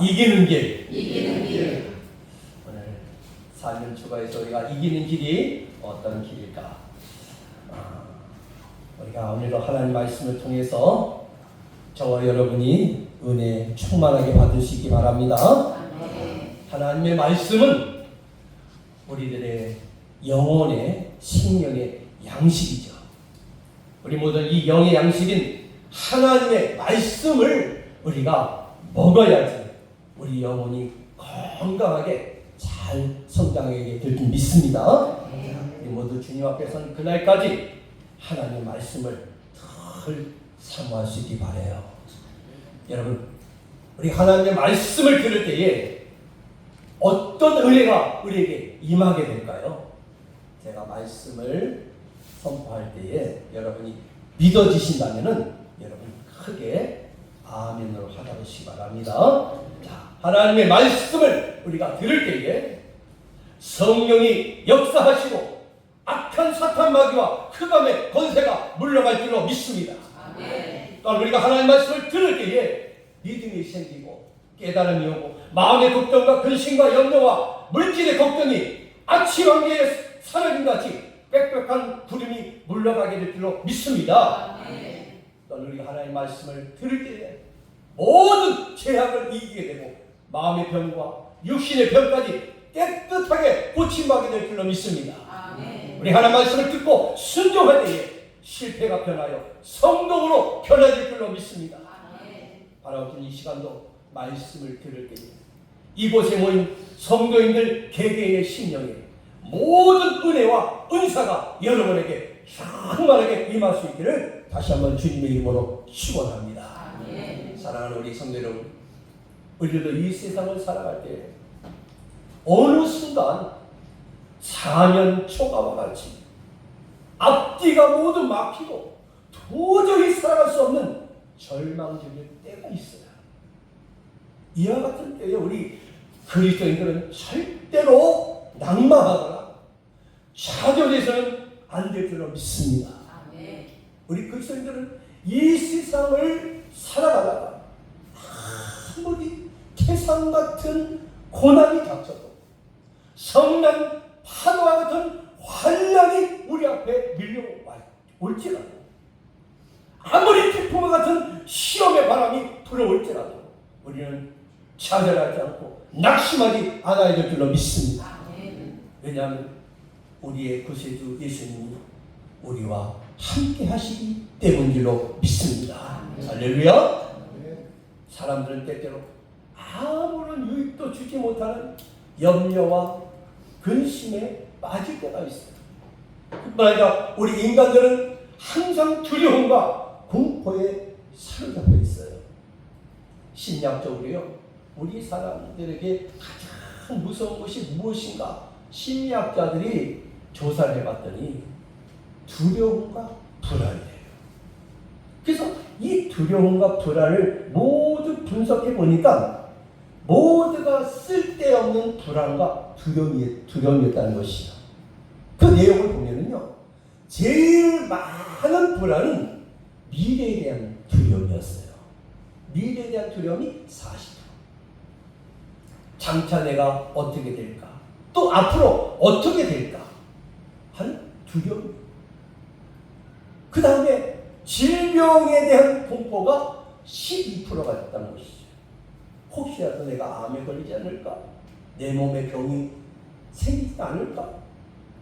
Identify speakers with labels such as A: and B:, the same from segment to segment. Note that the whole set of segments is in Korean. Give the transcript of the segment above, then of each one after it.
A: 이기는 길.
B: 이기는 길.
A: 오늘 4년 추가해서 우리가 이기는 길이 어떤 길일까? 우리가 오늘도 하나님 말씀을 통해서 저와 여러분이 은혜 충만하게 받으시기 바랍니다. 하나님의 말씀은 우리들의 영혼의 생명의 양식이죠. 우리 모두 이 영의 양식인 하나님의 말씀을 우리가 먹어야지 우리 영혼이 건강하게 잘 성장하게 될 줄 믿습니다. 우리 모두 주님 앞에 선 그날까지 하나님의 말씀을 늘 사모할 수 있기 바라요. 여러분, 우리 하나님의 말씀을 들을 때에 어떤 은혜가 우리에게 임하게 될까요? 제가 말씀을 선포할 때에 여러분이 믿어지신다면은 여러분 크게 아멘으로 하시기 바랍니다. 자, 하나님의 말씀을 우리가 들을 때에 성령이 역사하시고 악한 사탄 마귀와 흑암의 권세가 물러갈 줄로 믿습니다. 또한 우리가 하나님의 말씀을 들을 때에 믿음이 생기고 깨달음이 오고 마음의 걱정과 근심과 염려와 물질의 걱정이 아침 안개에 사라진 같이 빽빽한 구름이 물러가게 될 줄로 믿습니다. 또한 우리가 하나님의 말씀을 들을 때에 모든 죄악을 이기게 되고 마음의 병과 육신의 병까지 깨끗하게 고침받게 될 줄로 믿습니다. 우리 하나님의 말씀을 듣고 순종할 때에 실패가 변하여 성공으로 변화될 줄로 믿습니다. 바로 이 시간도 말씀을 들을 때에 이곳에 모인 성도인들 개개인의 심령에 모든 은혜와 은사가 여러분에게 충만하게 임할 수 있기를 다시 한번 주님의 이름으로 축원합니다. 사랑하는 우리 성도 여러분, 우리도 이 세상을 살아갈 때 어느 순간 4년 초가와 같이 앞뒤가 모두 막히고 도저히 살아갈 수 없는 절망적인 때가 있어요. 이와 같은 때에 우리 그리스도인들은 절대로 낭만하거나 좌절해서는 안 될 줄로 믿습니다. 우리 그리스도인들은 이 세상을 살아가다가 아무리 태산 같은 고난이 닥쳐도 성난 파도와 같은 환란이 우리 앞에 밀려올지라도 아무리 태풍과 같은 시험의 바람이 불어올지라도 우리는 좌절하지 않고 낙심하지 않아야 될 줄로 믿습니다. 왜냐하면 우리의 구세주 예수님이 우리와 함께 하시기 때문인 줄로 믿습니다. 할렐루야. 사람들은 때때로 아무런 유익도 주지 못하는 염려와 근심에 빠질 때가 있어요. 그뿐 아니라 우리 인간들은 항상 두려움과 공포에 사로잡혀 있어요. 심리학적으로요, 우리 사람들에게 가장 무서운 것이 무엇인가? 심리학자들이 조사를 해봤더니 두려움과 불안이에요. 그래서 이 두려움과 불안을 모두 분석해 보니까 모두가 쓸데없는 불안과 두려움이었다는 것이죠. 그 내용을 보면은요, 제일 많은 불안은 미래에 대한 두려움이었어요. 미래에 대한 두려움이 40%. 장차 내가 어떻게 될까? 또 앞으로 어떻게 될까? 하는 두려움. 그 다음에 질병에 대한 공포가 12%가 됐다는 것이죠. 혹시라도 내가 암에 걸리지 않을까? 내 몸에 병이 생기지 않을까?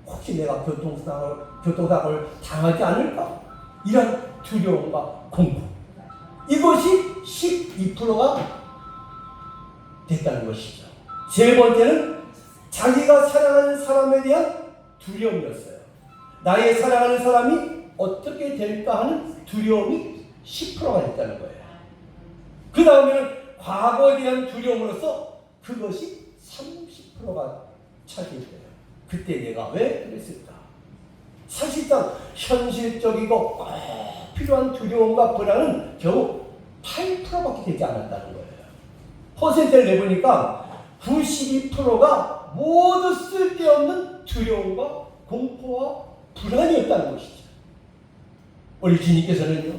A: 혹시 내가 교통사고를 당하지 않을까? 이런 두려움과 공포. 이것이 12%가 됐다는 것이죠. 세 번째는 자기가 사랑하는 사람에 대한 두려움이었어요. 나의 사랑하는 사람이 어떻게 될까 하는 두려움이 10%가 됐다는 거예요. 그 다음에는 과거에 대한 두려움으로서 그것이 30%가 차지했어요. 그때 내가 왜 그랬을까? 사실상 현실적이고 꼭 필요한 두려움과 불안은 겨우 8%밖에 되지 않았다는 거예요. 퍼센트를 내보니까 92%가 모두 쓸데없는 두려움과 공포와 불안이었다는 것이죠. 우리 주님께서는요,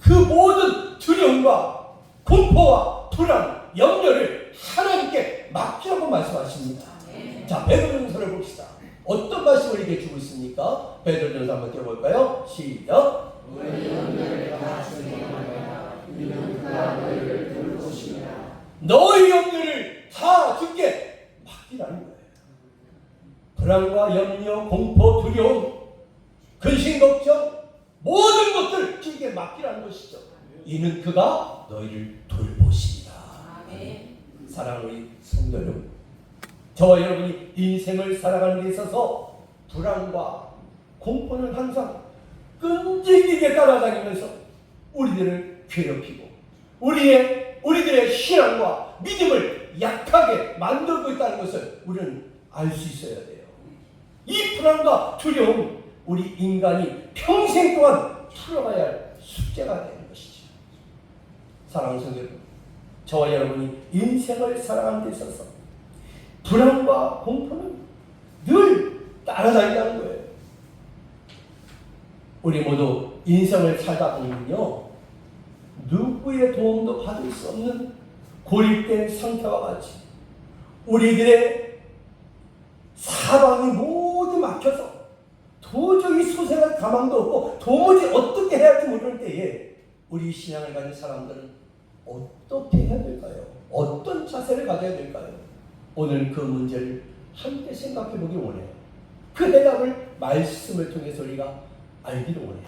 A: 그 모든 두려움과 공포와 불안, 염려를 주겠다고 말씀하십니다. 자, 베드로전서를 봅시다. 어떤 말씀을 이렇게 주고 있습니까? 베드로전서 한번 띄워볼까요? 시작. 너희 염려를 다 주께 맡기라는 거예요. 불안과 염려, 공포, 두려움, 근심, 걱정 모든 것들 주께 맡기라는 것이죠. 이는 그가 너희를 돌보십니다. 사랑하는 우리 성도 여러분, 저와 여러분이 인생을 살아가는 데 있어서 불안과 공포는 항상 끈질기게 따라다니면서 우리들을 괴롭히고 우리들의 신앙과 믿음을 약하게 만들고 있다는 것을 우리는 알 수 있어야 돼요. 이 불안과 두려움, 우리 인간이 평생 동안 풀어가야 할 숙제가 되는 것이죠. 사랑하는 성도 여러분, 저와 여러분이 인생을 살아가는 데 있어서 불안과 공포는 늘 따라다닌다는 거예요. 우리 모두 인생을 살다 보면요, 누구의 도움도 받을 수 없는 고립된 상태와 같이 우리들의 사방이 모두 막혀서 도저히 소생할 가망도 없고 도무지 어떻게 해야 할지 모르는 때에 우리 신앙을 가진 사람들은 어떻게 해야 될까요? 어떤 자세를 가져야 될까요? 오늘 그 문제를 함께 생각해 보기 원해요. 그 해답을 말씀을 통해서 우리가 알기를 원해요.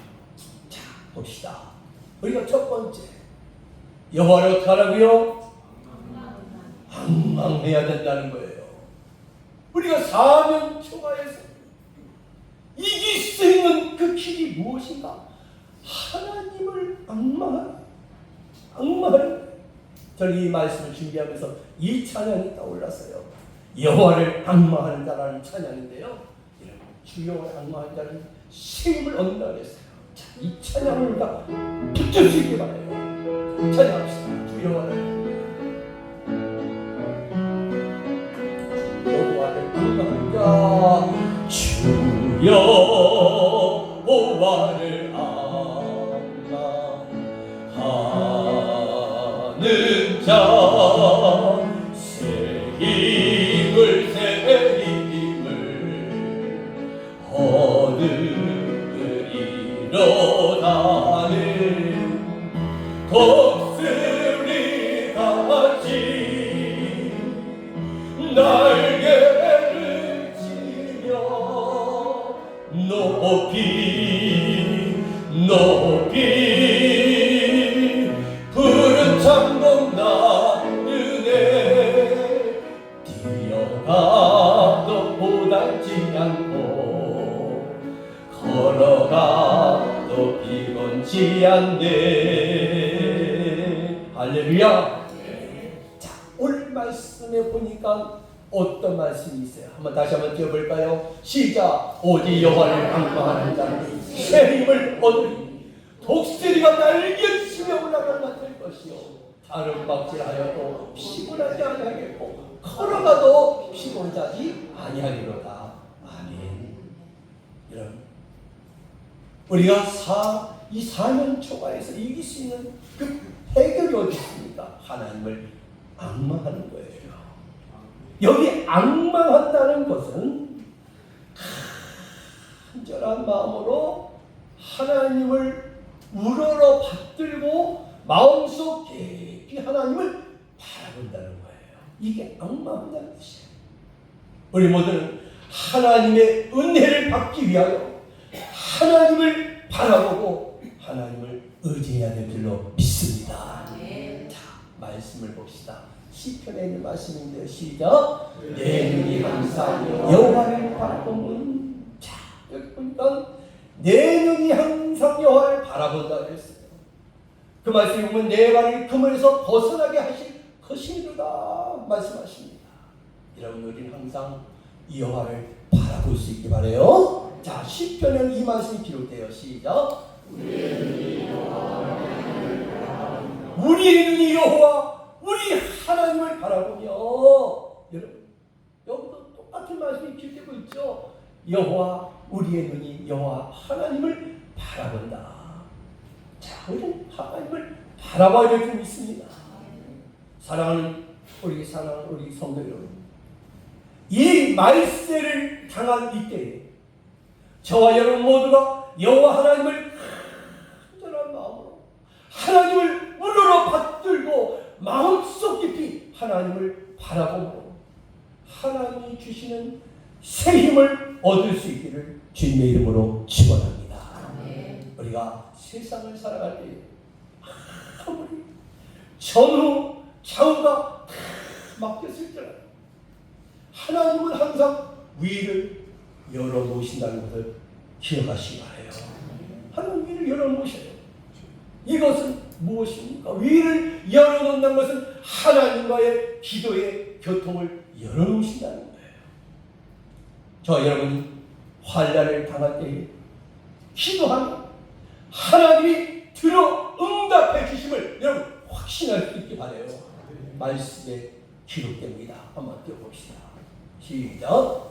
A: 자, 봅시다. 우리가 첫 번째, 여호와를 어떻게 하라고요? 앙망해야 된다는 거예요. 우리가 사명 초가에서 이길 수 있는 그 길이 무엇인가? 하나님을 앙망하는. 저는 이 말씀을 준비하면서 이 찬양이 떠올랐어요. 여호와를 앙망하는 자라는 찬양인데요, 이런 주여를 앙망하는 자는 세임을 얻는다고 했어요. 자, 이 찬양을 우리가 붙들 수 있게 바라요. 찬양합시다. 주여와를 앙망하는 자, 주여와를 앙망하는 자, 새 힘을 얻으리로다는 독수리 같이 날개를 치며 높이 푸른 창공 나르네 뛰어가도 보답지 않고 걸어가도 피곤치 않네. 할렐루야. 자, 오늘 말씀에 보니까 어떤 말씀이 있어요? 다시 한번 띄워볼까요? 시작. 오직 여호와를 앙망하는 자는 새 힘을 얻으리. 독수리가 날개치며 올라가는 것 같을 것이요, 다른 박질하여도 피곤하지 아니하겠고 걸어가도 피곤하지 아니하리로다. 아멘. 여러분, 우리가 이 사명 초과에서 이길 수 있는 그 해결이 어디 있습니까? 하나님을 앙망하는 거예요. 여기 앙망한다는 것은 간절한 마음으로 하나님을 우러러 받들고 마음속 깊이 하나님을 바라본다는 거예요. 이게 앙망한다는 것이에요. 우리 모두는 하나님의 은혜를 받기 위하여 하나님을 바라보고 하나님을 의지해야 될 줄로 믿습니다. 자, 말씀을 봅시다. 시편에 있는 말씀인데요, 시작. 내 눈이 항상 여호와를 바라보는. 자, 여기 보니까 내 눈이 항상 여호와를 바라본다고 했어요. 그 말씀이 보면 내 발이 그물에서 벗어나게 하실 것이로다 말씀하십니다. 여러분, 우리는 항상 여호와를 바라볼 수 있게 바라요. 자, 시편에는 이 말씀이 기록돼요. 시작. 우리의 눈이 여호와, 우리 하나님을 바라보며. 여러분, 여기도 똑같은 말씀이 기록되고 있죠. 여호와, 우리의 눈이 여호와 하나님을 바라본다. 자, 우리는 하나님을 바라봐야 될 줄 믿습니다. 사랑하는 우리 성도 여러분, 이 말세를 당한 이때에 저와 여러분 모두가 여호와 하나님을 간절한 마음으로 하나님을 물러러 받들고 마음속 깊이 하나님을 바라보고 하나님이 주시는 새 힘을 얻을 수 있기를 주님의 이름으로 축원합니다. 우리가 세상을 살아갈 때 아무리 전후 좌우가 다 막혔을지라도 하나님은 항상 위를 열어놓으신다는 것을 기억하시기 바라요. 하나님 위를 열어놓으셔요. 이것은 무엇입니까? 위를 열어놓는다는 것은 하나님과의 기도의 교통을 열어놓으신다는 거예요. 저 여러분이 환난을 당할 때에 기도하면 하나님이 들어 응답해 주심을 여러분 확신할 수 있게 바라요. 말씀에 기록됩니다. 한번 띄워봅시다. 시작.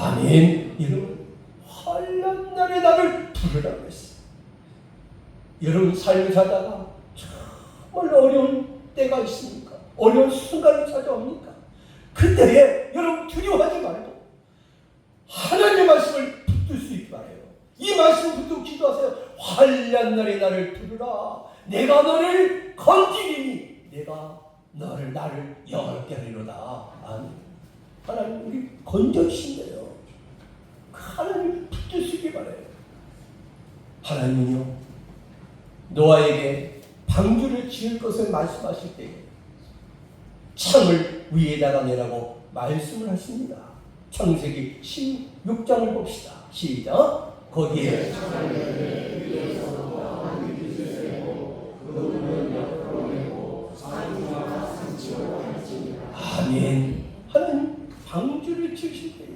A: 아멘. 여러분 환난 날에 나를 부르라고 했어요. 여러분 삶을 살다가 정말 어려운 때가 있습니까? 어려운 순간이 찾아옵니까? 그때에 여러분 두려워하지 말고 하나님의 말씀을 붙들 수 있게 바라요. 이 말씀을 붙들고 기도하세요. 환난 날에 나를 부르라. 내가 너를 건지리니 내가 나를 영원케 하리로다. 아멘. 하나님 우리 건져주신대요. 하나님을 붙들 수 있게 바라요. 하나님은요 노아에게 방주를 지을 것을 말씀하실 때에 창을 위에다가 내라고 말씀을 하십니다. 창세기 16장을 봅시다. 시작. 거기에 아멘. 하나님 방주를 지으실 때에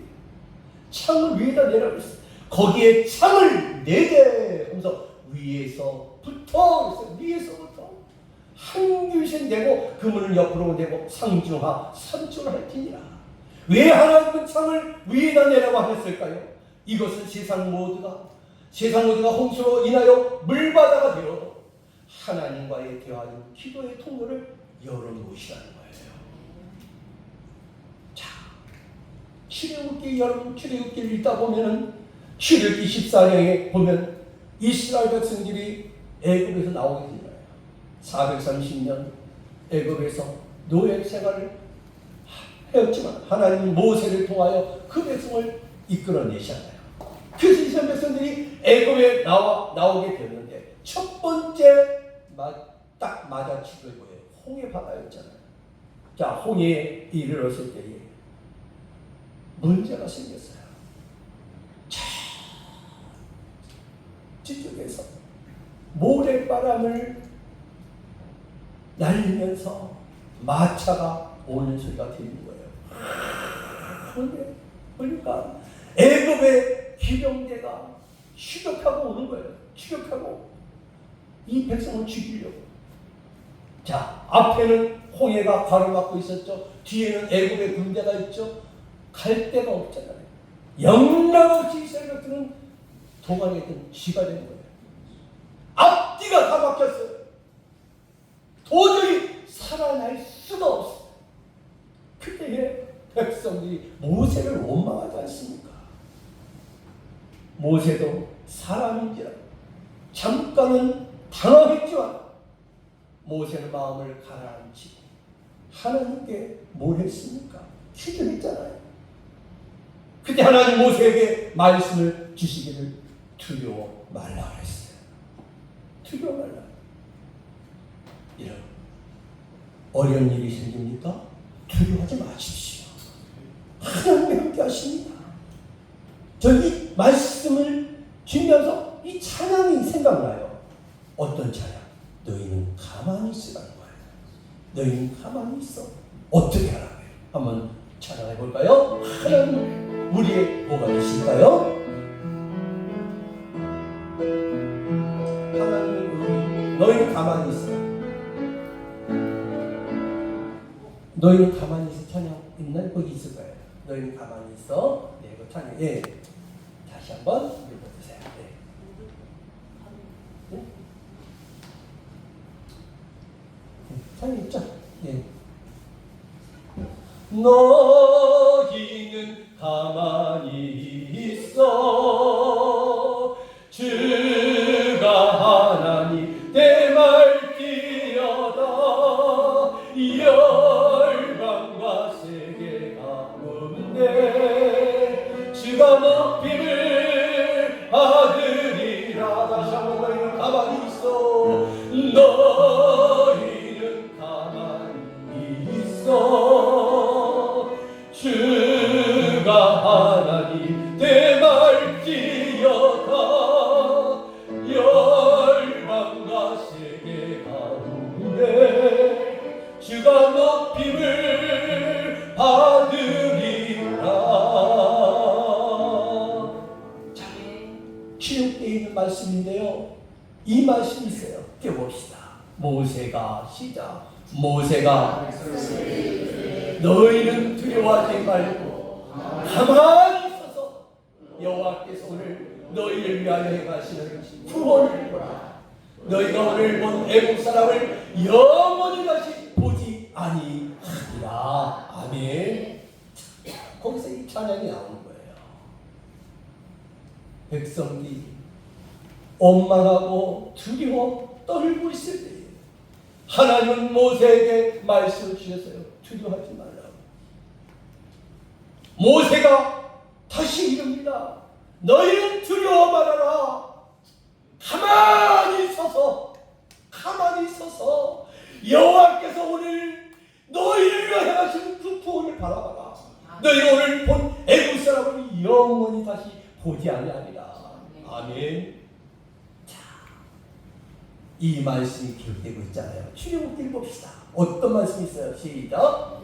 A: 창을 위에다 내라고 했어요. 거기에 창을 내게 하면서 위에서부터 한 규씩 내고 그 문을 옆으로 내고 상중하 삼중을 할지니라. 왜 하나님은 창을 위에다 내라고 하셨을까요? 이것은 세상 모두가 홍수로 인하여 물바다가 되어도 하나님과의 대화는 기도의 통로를 열어놓으시라는 거예요. 자, 출애굽기 여러분 출애굽기를 읽다 보면은 출애굽기 14장에 보면 이스라엘 백성들이 애굽에서 나오게 되잖아요. 430년 애굽에서 노예 생활을 하였지만 하나님은 모세를 통하여 그 백성을 이끌어내셨나요. 그래서 이스라엘 백성들이 애굽에 나오게 되는데 첫 번째 딱 맞아치는 거예요. 홍해 바다였잖아요. 자, 홍해에 이르렀을 때에 문제가 생겼어요. 저쪽에서 모래바람을 날리면서 마차가 오는 소리가 들리는 거예요. 그러니까 애굽의 기병대가 추격하고 오는 거예요. 추격하고 이 백성을 죽이려고. 자, 앞에는 홍해가 가로막고 있었죠. 뒤에는 애굽의 군대가 있죠. 갈 데가 없잖아요. 영락없이 이스라엘 백성은 동안에 있던 쥐가 된 거예요. 앞뒤가 다 막혔어요. 도저히 살아날 수가 없어요. 그때에 백성들이 모세를 원망하지 않습니까? 모세도 사람인지라 잠깐은 당황했지만 모세는 마음을 가라앉히고 하나님께 뭘 했습니까? 기도했잖아요. 그때 하나님 모세에게 말씀을 주시기를 두려워 말라 그랬어요. 두려워 말라. 이런 어려운 일이 생깁니까? 두려워하지 마십시오. 하나님이 함께 하십니다. 저희 말씀을 주면서 이 찬양이 생각나요. 어떤 찬양? 너희는 가만히 있으라는 거예요. 너희는 가만히 있어. 어떻게 하라고요? 한번 찬양해 볼까요? 하나님 우리의 뭐가 되실까요? 하나님 너희는 가만히 있어. 너희는 가만히 있어. 찬양 있나요? 거기 있을 거예요. 너희는 가만히 있어. 네, 그 찬양. 예. 다시 한번 읽어주세요. 네. 네? 잘 있죠? 예. 너희는 가만히 있어 주가 하나님 내 말띠여다 열방과 세계 가운데 주가 높임을 받으리라. 다시 한번 너희는 가만히 있어 너희는 가만히 있어 주가 하나님 내 말띠여다 열방과 세계 가운데 주가 높임을 받으리라. 자, 기록되어 있는 말씀인데요, 이 말씀이 있어요. 띄워봅시다. 모세가 시작. 모세가 너희는 두려워하지 말고 가만히 있어서 여호와께서 오늘 너희를 위하여 행하시는 구원을 보라. 너희가 오늘 본 애국 사람을 영원히 다시 보지 아니하리라. 아멘. 거기서 이 찬양이 나오는 거예요. 백성들이 원망하고 두려워 떨고 있을 때 하나님은 모세에게 말씀을 주셨어요. 두려워하지 말라고. 모세가 다시 이릅니다. 너희는 두려워 말아라. 가만히 서서 여호와께서 오늘 너희를 위하여 하시는 그 구원을 바라봐라. 너희가 오늘 본 애국 사람을 영원히 다시 보지 아니하리라. 아멘. 자, 이 말씀이 기록되고 있잖아요. 출애굽기를 봅시다. 어떤 말씀이 있어요? 시작.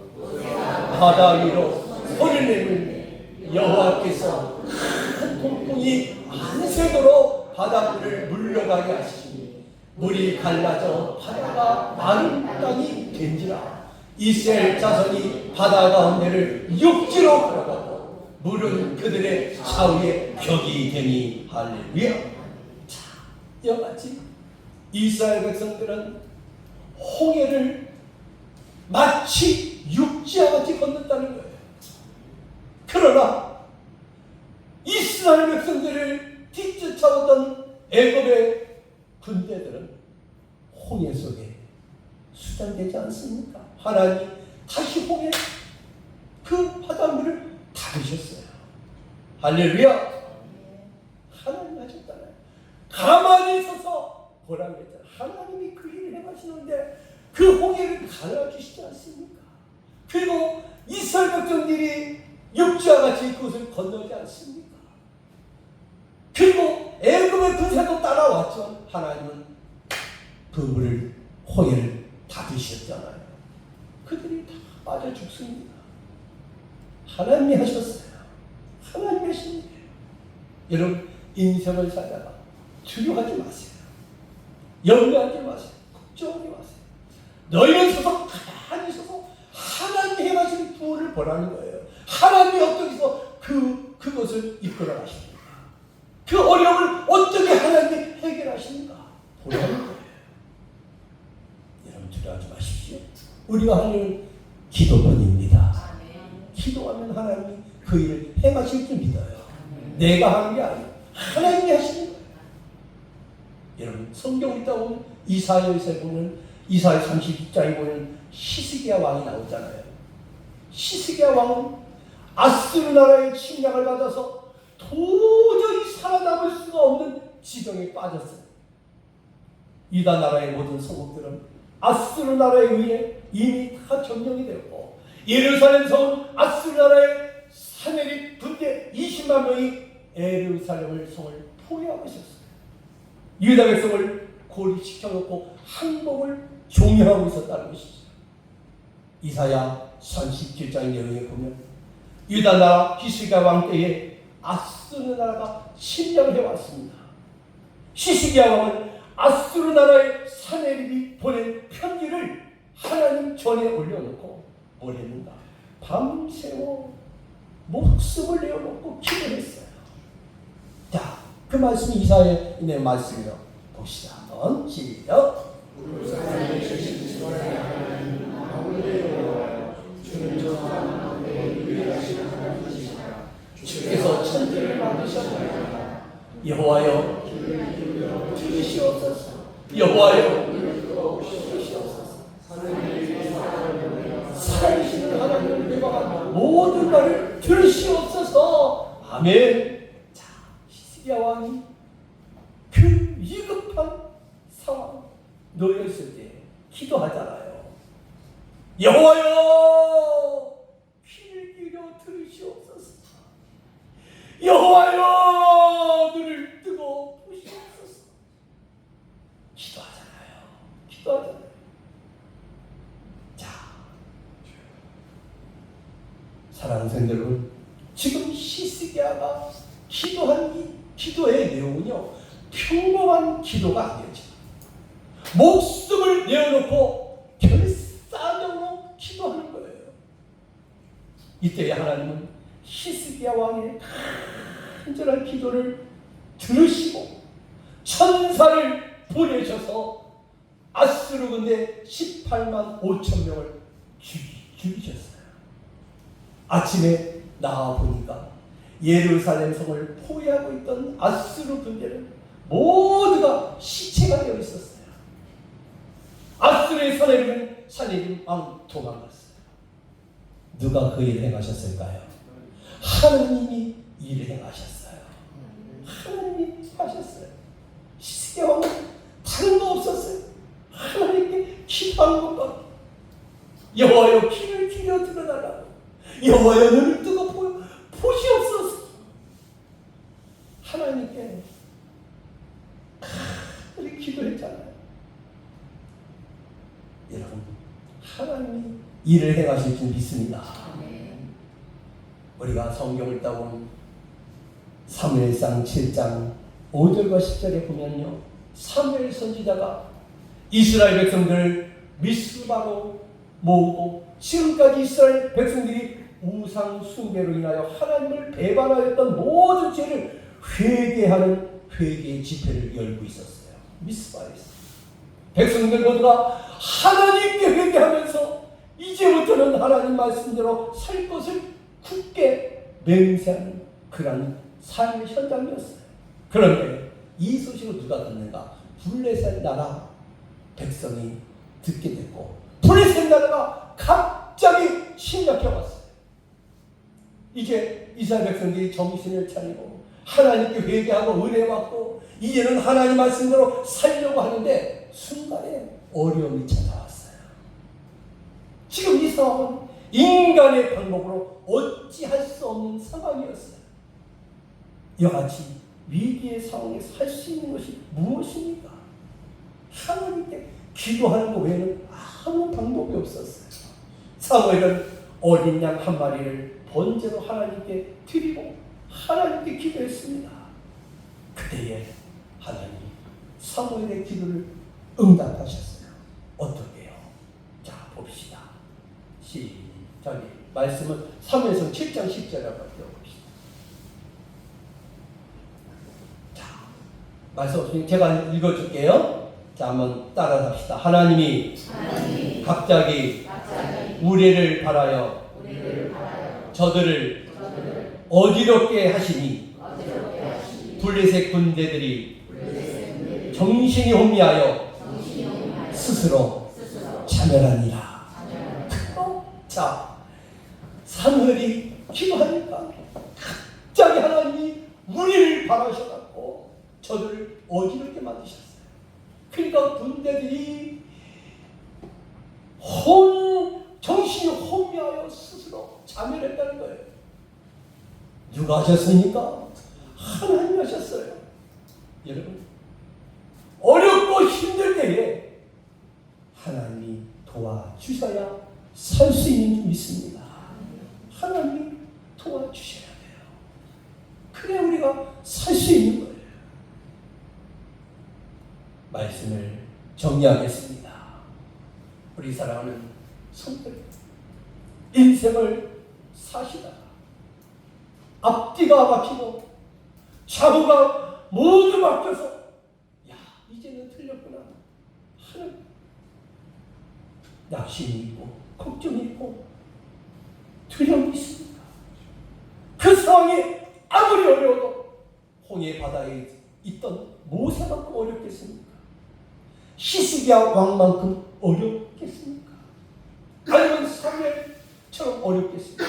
A: 바다 위로 손을 내밀 여호와께서 큰 통풍이 안새도록 바닷물을 물러가게 하시니 물이 갈라져 바다가 마른 땅이 된지라. 이스라엘 자손이 바다 가운데를 육지로 걸어가고 물은 그들의 좌우에 벽이 되니 할렐루야. 자, 이와 같이 이스라엘 백성들은 홍해를 마치 육지와 같이 건넜다는 거예요. 그러나 이스라엘 백성들을 뒤쫓아오던 애굽의 군대들은 홍해 속에 수장되지 않습니까? 하나님 다시 홍해 그 바닷물을 닫으셨어요. 할렐루야. 하나님 하셨잖아요. 가만히 있어서 보라고 했잖아요. 하나님이 그 일을 행하시는데 그 홍해를 갈라주시지 않습니까? 그리고 이스라엘 백성들이 육지와 같이 그것을 건너지 않습니까? 그리고 애굽의 군사도 따라왔죠. 하나님은 그 물을 홍해를 닫으셨잖아요. 그들이 다 빠져 죽습니다. 하나님이 하셨어요. 하나님이 하신 일이에요. 여러분, 인생을 살다가 두려워하지 마세요. 염려하지 마세요. 걱정하지 마세요. 너희는 서서 가만히 서서 하나님이 행하시는 구원을 보라는 거예요. 하나님이 어떻게 해서 그것을 이끌어 가십니까? 그 어려움을 어떻게 하나님이 해결하십니까? 보라는 거예요. 여러분, 두려워하지 마십시오. 우리가 하는 기도문입니다. 기도하면 하나님이 그 일을 행하실 줄 믿어요. 내가 하는 게 아니에요. 하나님이 하시는 거예요. 여러분, 성경 읽다 보면 이사야에서 보면 이사야 32장에 보면 히스기야 왕이 나오잖아요. 히스기야 왕은 아스르 나라의 침략을 받아서 도저히 살아남을 수가 없는 지경에 빠졌어요. 유다 나라의 모든 성읍들은 아스르 나라에 의해 이미 다 점령이 되었고, 예루살렘 성은 아스르 나라의 사내립 군대 20만 명이 예루살렘을 성을 포위하고 있었어요. 유다 백성을 고립시켜놓고 항복을 종용하고 있었다는 것이죠. 이사야 37장의 내용에 보면 유다 나라 히스기야 왕 때에 아스르 나라가 침략을 해왔습니다. 히스기야 왕은 아스르 나라의 사내립이 보낸 편지를 하나님 전에 올려놓고 뭘 했는가? 밤새워 목숨을 내어놓고 기도했어요. 자, 그 말씀이 이사야의 말씀이요. 봅시다. 한번 시작. 여호와여 들으시옵소서. 여호와여 들으시옵소서. 살아계시는 하나님을 대박한 모든 말을 들으시옵소서. 아멘. 자, 히스기야 왕이 그 위급한 상황 놓였을 때 기도하잖아요. 여호와여 귀를 기울여 들으시옵소서. 여호와여 눈을 뜨고 보시옵소서. 기도하잖아요. 자, 사랑하는 성도 여러분, 지금 히스기야가 기도한 이 기도의 내용은요, 평범한 기도가 아니었죠. 목숨을 내어놓고 결사적으로 기도하는 거예요. 이때 하나님은 히스기야 왕의 간절한 기도를 들으시고 천사를 보내셔서 아수르 군대 18만 5천 명을 죽이셨어요. 아침에 나와 보니까 예루살렘 성을 포위하고 있던 아수르 군대는 모두가 시체가 되어 있었어요. 아수르의 사내립 왕 도망갔어요. 누가 그 일을 행하셨을까요? 하나님이 일을 행하셨어요. 하나님이 하셨어요. 히스기야 왕은 다른 거 없었어요. 하나님께 기도한 것밖에. 여호와여 귀를 기울여 들어달라고. 여호와여 눈을 뜨고 보시옵소서. 하나님께 간절히 기도했잖아요. 여러분, 하나님이 일을 행하실 줄 믿습니다. 우리가 성경을 따본 사무엘상 7장 5절과 10절에 보면요, 사무엘 선지자가 이스라엘 백성들을 미스바로 모으고 지금까지 이스라엘 백성들이 우상 숭배로 인하여 하나님을 배반하였던 모든 죄를 회개하는 회개 집회를 열고 있었어요. 미스바에서 백성들 모두가 하나님께 회개하면서 이제부터는 하나님 말씀대로 살 것을 굳게 맹세하는 그런 삶의 현장이었어요. 그런데 이 소식을 누가 듣는가? 블레셋 나라 백성이 듣게 됐고, 블레셋 나라가 갑자기 침략해 왔어요. 이제 이스라엘 백성들이 정신을 차리고 하나님께 회개하고 은혜받고 이제는 하나님 말씀대로 살려고 하는데 순간에 어려움이 찾아왔어요. 지금 이 상황은 인간의 방법으로 어찌할 수 없는 상황이었어요. 이같이 위기의 상황에서 할 수 있는 것이 무엇입니까? 하나님께 기도하는 것 외에는 아무 방법이 없었어요. 사무엘은 어린 양 한 마리를 번제로 하나님께 드리고 하나님께 기도했습니다. 그때에 하나님이 사무엘의 기도를 응답하셨어요. 어떻게요? 자, 봅시다. 시작. 말씀은 사무엘상 7장 10절에 한번 봅시다. 자, 말씀 없으니 제가 읽어줄게요. 자, 한번 따라합시다. 하나님이 갑자기 우리를 바라여 저들을 어지럽게 하시니 블레셋 군대들이 정신이 혼미하여 스스로 자멸하니라. 자, 사무엘이 기도하니까 갑자기 하나님이 우리를 바라셔갖고 저들을 어지럽게 만드셨어요. 그러니까 군대들이 정신이 혼미하여 스스로 자멸했다는 거예요. 누가 하셨습니까? 하나님이 하셨어요. 여러분, 어렵고 힘들 때에 하나님이 도와주셔야 살 수 있는 줄 믿습니다. 하나님이 도와주셔야 돼요. 그래 우리가 살 수 있는 거예요. 말씀을 정리하겠습니다. 우리 사랑하는 성들, 인생을 사시다가 앞뒤가 막히고 좌우가 모두 막혀서 야, 이제는 틀렸구나 하는 낙심이 있고 걱정이 있고 두려움이 있습니다. 그 상황이 아무리 어려워도 홍해 바다에 있던 모세만큼 어렵겠습니까? 히스기야 왕만큼 어렵겠습니까? 아니면 사무엘처럼 어렵겠습니까?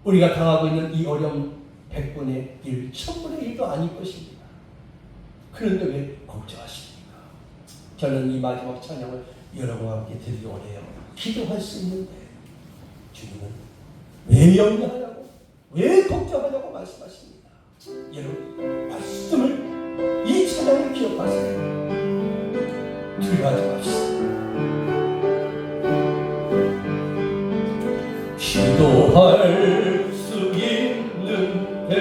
A: 우리가 당하고 있는 이 어려움 100분의 1, 1000분의 1도 아닐 것입니다. 그런데 왜 걱정하십니까? 저는 이 마지막 찬양을 여러분과 함께 드리기 원해요. 기도할 수 있는데 주님은 왜 염려하냐고, 왜 걱정하냐고 말씀하십니다. 여러분, 말씀을, 이 찬양을 기억하세요. 두려워하지 맙시다. 기도할 수 있는데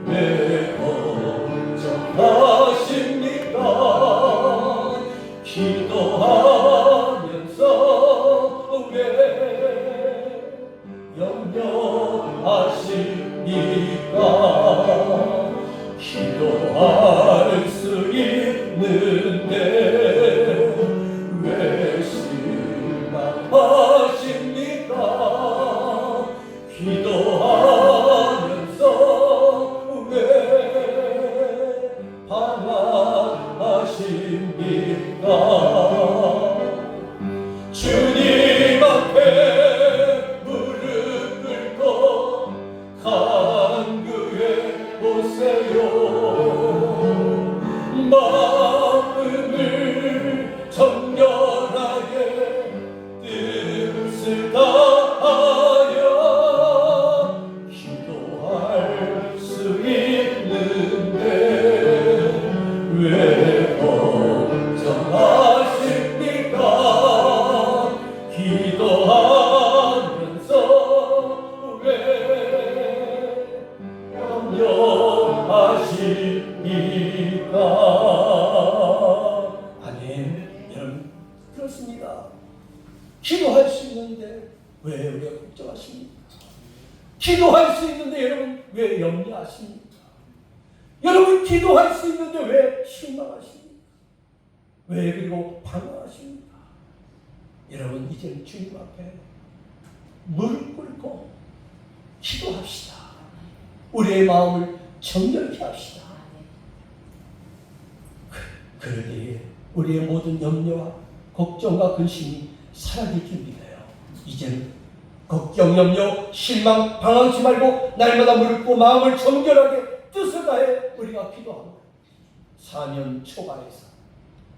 A: 왜 걱정하십니까? 기도하면서 왜 염려하십니까? 기도할 수 있는데 왜 실망하십니까? 기도하면서 왜 방황하십니까? 주님 앞에 무릎 꿇고 간구해 보세요. 마음을 정결하게 뜻을 다하여 기도할 수 있는데 왜 걱정하십니까? 기도하면서 왜 염려하십니까? 아멘. 여러분, 그렇습니다. 기도할 수 있는데 왜 우리가 걱정하십니까? 기도할 수 있는데 여러분 왜 염려하십니까? 여러분, 기도할 수 있는데 왜 실망하십니까? 왜 그리고 방황하십니까? 여러분, 이제는 주님 앞에 무릎 꿇고 기도합시다. 우리의 마음을 정결케 합시다. 그러기에 우리의 모든 염려와 걱정과 근심이 사라질 준비돼요. 이제는 걱정, 염려, 실망, 방황하지 말고 날마다 무릎 꿇고 마음을 정결하게 뜻을 다해 우리가 기도합니다. 사면 초과에서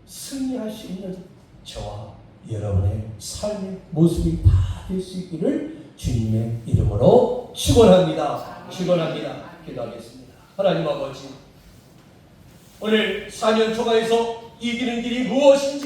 A: 승리할 수 있는 저와 여러분의 삶의 모습이 다 될 수 있기를 주님의 이름으로 축원합니다. 축원합니다. 기도하겠습니다. 하나님 아버지, 오늘 사면 초과에서 이기는 길이 무엇인지